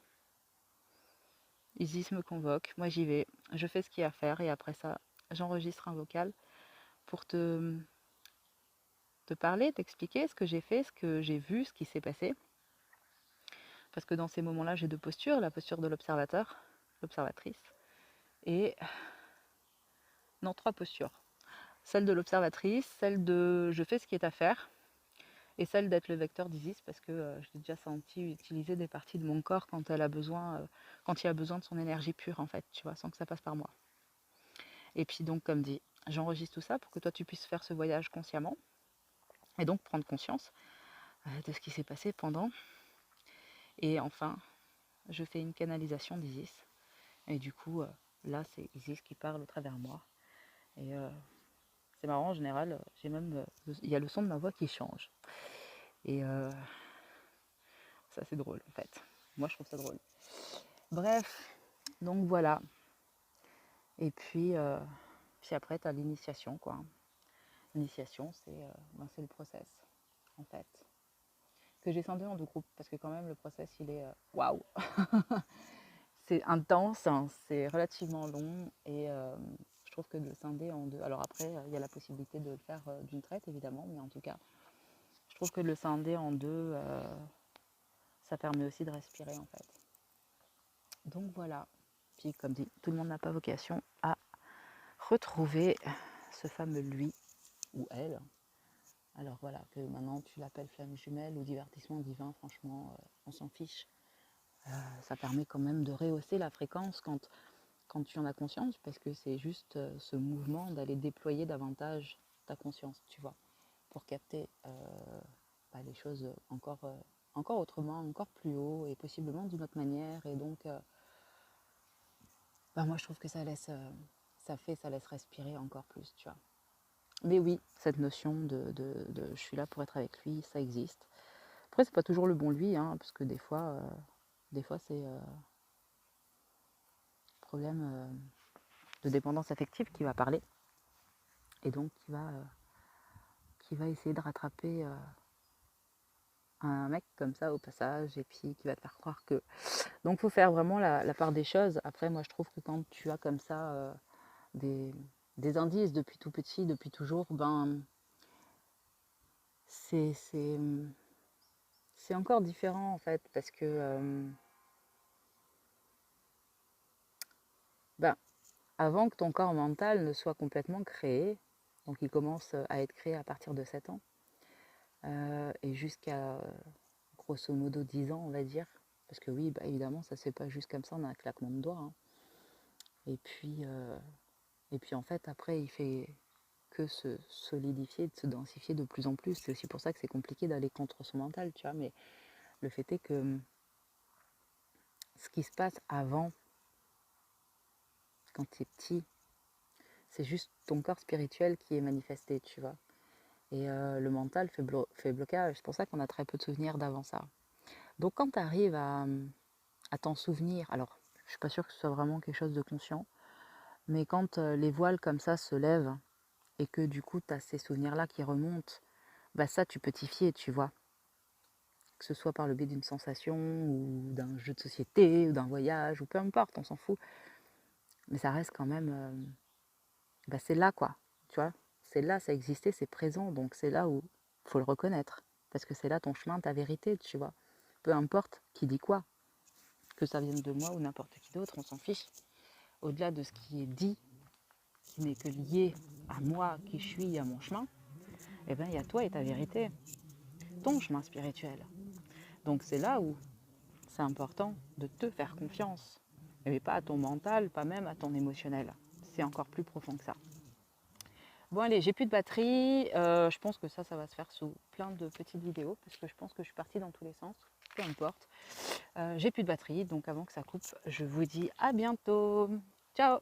Isis me convoque, moi j'y vais, je fais ce qu'il y a à faire et après ça, j'enregistre un vocal pour te parler, t'expliquer ce que j'ai fait, ce que j'ai vu, ce qui s'est passé. Parce que dans ces moments-là, j'ai 2 postures, la posture de l'observateur, l'observatrice, et 3 postures. Celle de l'observatrice, celle de je fais ce qui est à faire, et celle d'être le vecteur d'Isis parce que je l'ai déjà senti utiliser des parties de mon corps quand elle a besoin, quand il a besoin de son énergie pure en fait, tu vois, sans que ça passe par moi. Et puis donc comme dit, j'enregistre tout ça pour que toi tu puisses faire ce voyage consciemment et donc prendre conscience de ce qui s'est passé pendant. Et enfin, je fais une canalisation d'Isis et du coup là c'est Isis qui parle au travers de moi et c'est marrant en général, j'ai même il y a le son de ma voix qui change. Et Ça c'est drôle en fait. Moi je trouve ça drôle. Bref, donc voilà. Et puis après tu as l'initiation quoi. L'initiation c'est le process en fait. Que j'ai scindé en 2 groupes parce que quand même le process il est waouh. C'est intense, hein, c'est relativement long et je trouve que de le scinder en 2. Alors après il y a la possibilité de le faire d'une traite évidemment, mais en tout cas je trouve que de le scinder en 2 ça permet aussi de respirer en fait. Donc voilà. Puis comme dit, tout le monde n'a pas vocation à retrouver ce fameux lui ou elle. Alors voilà, que maintenant tu l'appelles flamme jumelle ou divertissement divin, franchement, on s'en fiche. Ça permet quand même de rehausser la fréquence quand tu en as conscience, parce que c'est juste ce mouvement d'aller déployer davantage ta conscience, tu vois, pour capter les choses encore autrement, encore plus haut, et possiblement d'une autre manière. Et donc, moi je trouve que ça laisse respirer encore plus, tu vois. Mais oui, cette notion de je suis là pour être avec lui, ça existe. Après, c'est pas toujours le bon lui, hein, parce que des fois c'est problème de dépendance affective qui va parler, et donc qui va essayer de rattraper un mec comme ça au passage, et puis qui va te faire croire que... Donc il faut faire vraiment la part des choses. Après, moi je trouve que quand tu as comme ça des indices depuis tout petit, depuis toujours, c'est encore différent en fait, parce que avant que ton corps mental ne soit complètement créé, donc il commence à être créé à partir de 7 ans, et jusqu'à grosso modo 10 ans on va dire, parce que oui, évidemment ça se fait pas juste comme ça en un claquement de doigts, hein. Et puis en fait après il fait que se solidifier, de se densifier de plus en plus. C'est aussi pour ça que c'est compliqué d'aller contre son mental, tu vois, mais le fait est que ce qui se passe avant, quand tu es petit, c'est juste ton corps spirituel qui est manifesté, tu vois. Et le mental fait blocage. C'est pour ça qu'on a très peu de souvenirs d'avant ça. Donc quand tu arrives à t'en souvenir, alors je suis pas sûre que ce soit vraiment quelque chose de conscient, mais quand les voiles comme ça se lèvent et que du coup tu as ces souvenirs-là qui remontent, ça tu peux t'y fier, tu vois. Que ce soit par le biais d'une sensation ou d'un jeu de société ou d'un voyage ou peu importe, on s'en fout. Mais ça reste quand même... c'est là quoi, tu vois. C'est là, ça existait, c'est présent, donc c'est là où il faut le reconnaître. Parce que c'est là ton chemin, ta vérité, tu vois. Peu importe qui dit quoi, que ça vienne de moi ou n'importe qui d'autre, on s'en fiche. Au-delà de ce qui est dit, qui n'est que lié à moi, qui je suis, à mon chemin, il y a toi et ta vérité, ton chemin spirituel. Donc c'est là où c'est important de te faire confiance. Mais pas à ton mental, pas même à ton émotionnel. C'est encore plus profond que ça. Bon allez, j'ai plus de batterie. Je pense que ça va se faire sous plein de petites vidéos, parce que je pense que je suis partie dans tous les sens. Peu importe. J'ai plus de batterie, donc avant que ça coupe, je vous dis à bientôt. Ciao!